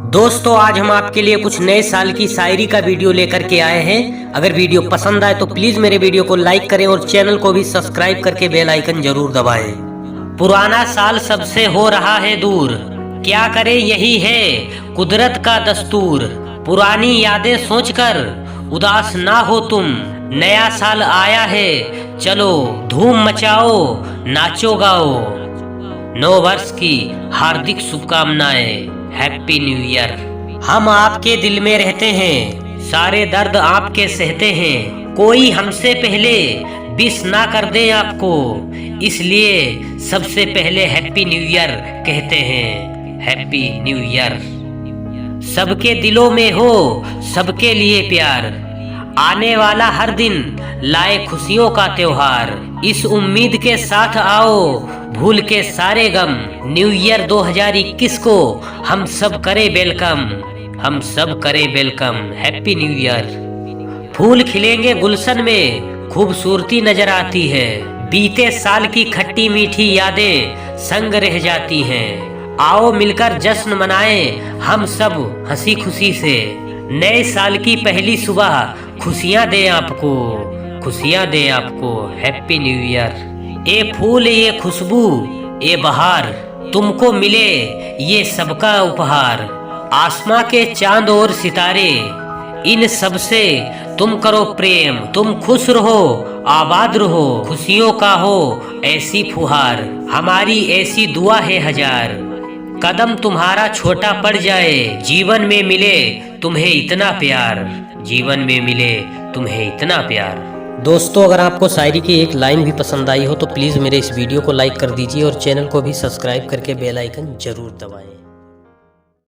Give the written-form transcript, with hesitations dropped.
दोस्तों आज हम आपके लिए कुछ नए साल की शायरी का वीडियो लेकर के आए हैं। अगर वीडियो पसंद आए तो प्लीज मेरे वीडियो को लाइक करें और चैनल को भी सब्सक्राइब करके बेल आइकन जरूर दबाएं। पुराना साल सबसे हो रहा है दूर, क्या करे यही है कुदरत का दस्तूर। पुरानी यादें सोचकर उदास ना हो तुम, नया साल आया है चलो धूम मचाओ नाचो गाओ। नव वर्ष की हार्दिक शुभकामनाएं, हैप्पी न्यू ईयर। हम आपके दिल में रहते हैं, सारे दर्द आपके सहते हैं। कोई हमसे पहले विश ना कर दे आपको, इसलिए सबसे पहले हैप्पी न्यू ईयर कहते हैं। Happy new year. सबके दिलों में हो सबके लिए प्यार, आने वाला हर दिन लाए खुशियों का त्योहार। इस उम्मीद के साथ आओ भूल के सारे गम, न्यू ईयर 2021 को हम सब करें वेलकम, हम सब करें वेलकम। Happy new year. फूल खिलेंगे गुलशन में खूबसूरती नजर आती है, बीते साल की खट्टी मीठी यादें संग रह जाती हैं। आओ मिलकर जश्न मनाएं हम सब हंसी खुशी से, नए साल की पहली सुबह खुशियां दे आपको, खुशियां दे आपको। Happy new year. ए फूल ये खुशबू ए बहार, तुमको मिले ये सबका उपहार। आसमां के चांद और सितारे इन सब से तुम करो प्रेम, तुम खुश रहो आबाद रहो, खुशियों का हो ऐसी फुहार। हमारी ऐसी दुआ है हजार, कदम तुम्हारा छोटा पड़ जाए, जीवन में मिले तुम्हें इतना प्यार, जीवन में मिले तुम्हें इतना प्यार। दोस्तों अगर आपको शायरी की एक लाइन भी पसंद आई हो तो प्लीज़ मेरे इस वीडियो को लाइक कर दीजिए और चैनल को भी सब्सक्राइब करके बेल आइकन जरूर दबाएं।